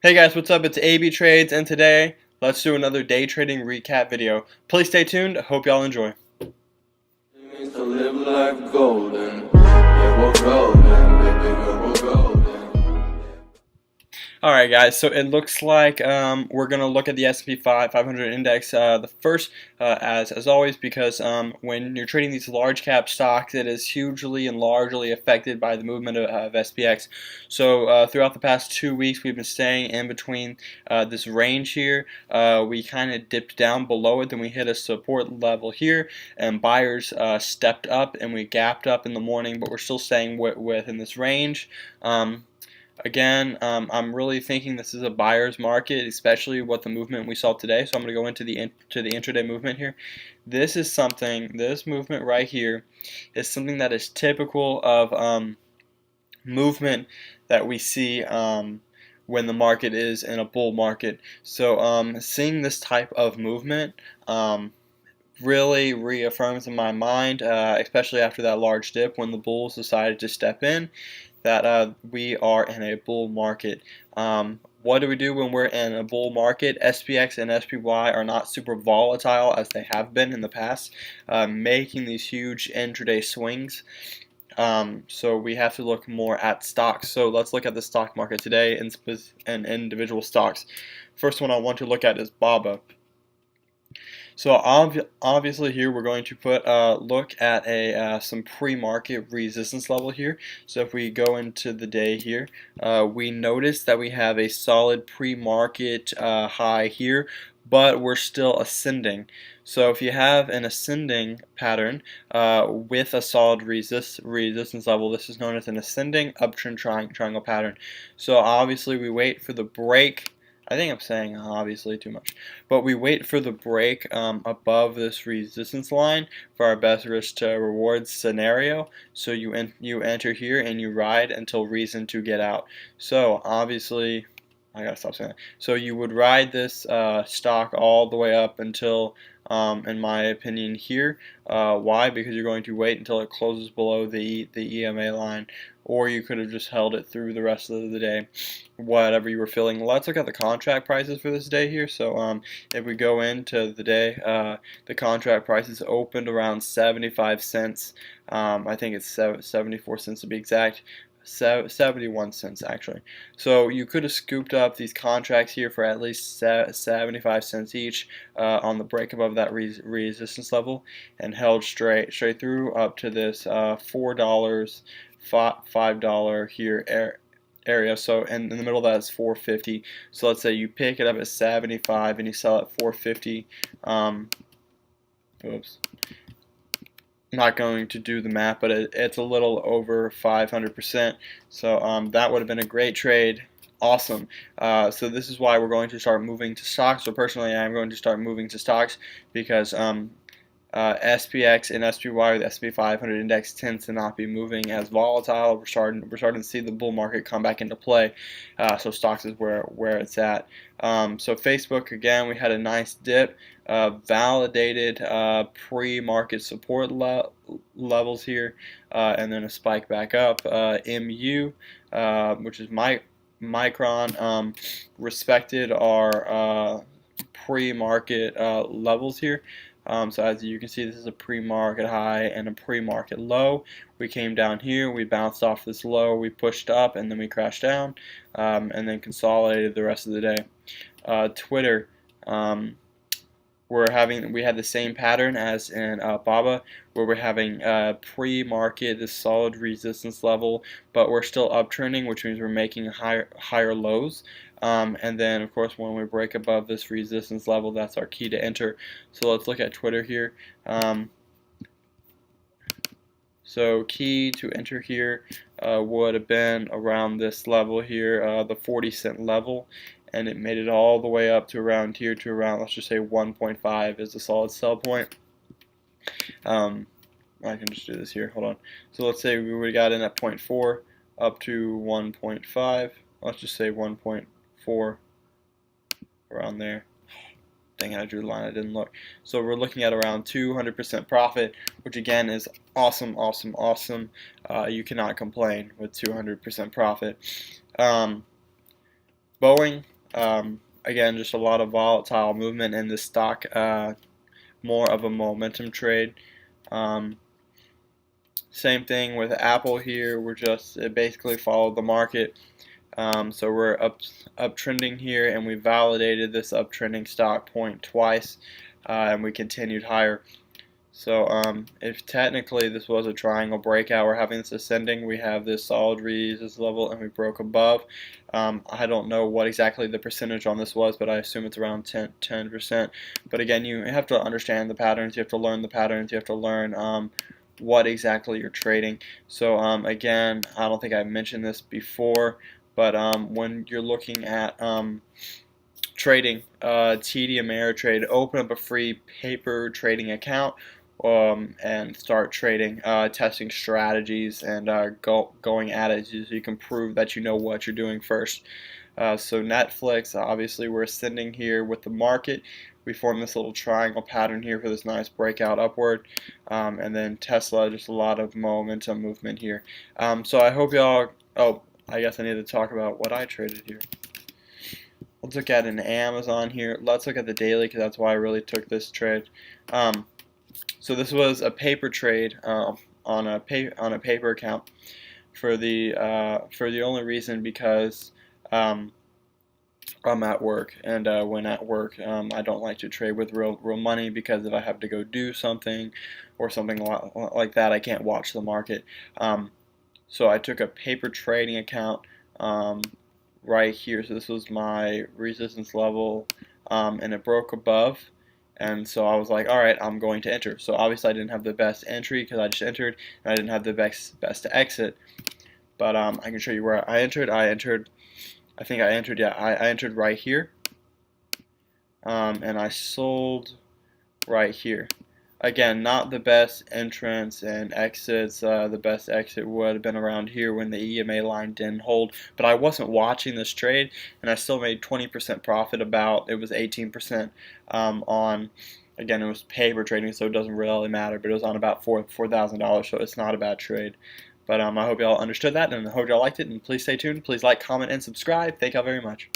Hey guys, what's up? It's AB Trades, and today let's do another day trading recap video. Please stay tuned. Hope y'all enjoy. It means to live life golden. Yeah, we're golden, baby girl, we're golden. Alright guys, so it looks like we're going to look at the S&P 500 index the first, as always, because when you're trading these large cap stocks, it is hugely and largely affected by the movement of SPX. So throughout the past 2 weeks, we've been staying in between this range here. We kind of dipped down below it, then we hit a support level here, and buyers stepped up, and we gapped up in the morning, but we're still staying within this range. Again, I'm really thinking this is a buyer's market, especially what the movement we saw today. So I'm going to go into the intraday movement here. This movement right here is something that is typical of movement that we see when the market is in a bull market. So seeing this type of movement really reaffirms in my mind, especially after that large dip when the bulls decided to step in, that we are in a bull market. What do we do when we're in a bull market? SPX and SPY are not super volatile as they have been in the past, making these huge intraday swings. So we have to look more at stocks. So let's look at the stock market today and individual stocks. First one I want to look at is BABA. So obviously here we're going to put look at some pre-market resistance level here. So if we go into the day here, we notice that we have a solid pre-market high here, but we're still ascending. So if you have an ascending pattern with a solid resistance level, this is known as an ascending uptrend triangle pattern. So obviously we wait for the break. I think I'm saying obviously too much, but we wait for the break above this resistance line for our best risk to reward scenario. So you enter here and you ride until reason to get out. So obviously, I gotta stop saying that. So you would ride this stock all the way up until, in my opinion, here. Why? Because you're going to wait until it closes below the EMA line, or you could have just held it through the rest of the day, whatever you were feeling. Let's look at the contract prices for this day here. So if we go into the day, the contract prices opened around 75 cents. I think it's 74 cents to be exact. 71 cents actually. So you could have scooped up these contracts here for at least 75 cents each on the break above that resistance level, and held straight through up to this $4, $5 here area. So in the middle of that is 450. So let's say you pick it up at 75 and you sell at 450. Oops. I'm not going to do the math, but it's a little over 500%. So that would have been a great trade. Awesome. So this is why we're going to start moving to stocks. So personally, I'm going to start moving to stocks because SPX and SPY, or the S&P 500 index, tends to not be moving as volatile. We're starting to see the bull market come back into play. So stocks is where it's at. So Facebook, again, we had a nice dip, validated pre-market support levels here, and then a spike back up. MU, which is Micron, respected our pre-market levels here. So as you can see, this is a pre-market high and a pre-market low. We came down here, we bounced off this low, we pushed up, and then we crashed down, and then consolidated the rest of the day. Twitter, we had the same pattern as in BABA, where we're having pre-market, this solid resistance level, but we're still uptrending, which means we're making higher lows. And then, of course, when we break above this resistance level, that's our key to enter. So let's look at Twitter here. So key to enter here would have been around this level here, the 40-cent level, and it made it all the way up to around here, to around, let's just say 1.5 is a solid sell point. I can just do this here. Hold on. So let's say we would have got in at 0.4 up to 1.5. Let's just say 1.4, around there. Dang it, I drew the line, I didn't look. So we're looking at around 200% profit, which again is awesome, awesome, awesome. You cannot complain with 200% profit. Boeing, again, just a lot of volatile movement in the stock, more of a momentum trade. Um, Same thing with Apple here. It basically followed the market. So we're uptrending here, and we validated this uptrending stock point twice, and we continued higher. So if technically this was a triangle breakout, we're having this ascending, we have this solid resistance level, and we broke above. I don't know what exactly the percentage on this was, but I assume it's around 10%. But again, you have to understand the patterns, you have to learn the patterns, you have to learn what exactly you're trading. So again, I don't think I mentioned this before, but when you're looking at trading TD Ameritrade, open up a free paper trading account and start trading, testing strategies, and going at it so you can prove that you know what you're doing first. So Netflix, obviously we're ascending here with the market. We formed this little triangle pattern here for this nice breakout upward. And then Tesla, just a lot of momentum movement here. So I hope y'all, oh, I guess I need to talk about what I traded here. Let's look at an Amazon here. Let's look at the daily because that's why I really took this trade. So this was a paper trade on a paper account for the only reason because I'm at work, and when at work, I don't like to trade with real money because if I have to go do something or something like that, I can't watch the market. So I took a paper trading account right here. So this was my resistance level, and it broke above. And so I was like, all right, I'm going to enter. So obviously I didn't have the best entry because I just entered, and I didn't have the best exit. But I can show you where I entered. I think I entered, yeah, I entered right here. And I sold right here. Again, not the best entrance and exits. The best exit would have been around here when the EMA line didn't hold. But I wasn't watching this trade, and I still made 20% profit. It was 18% on, again, it was paper trading, so it doesn't really matter. But it was on about $4,000, so it's not a bad trade. But I hope y'all understood that, and I hope y'all liked it. And please stay tuned. Please like, comment, and subscribe. Thank y'all very much.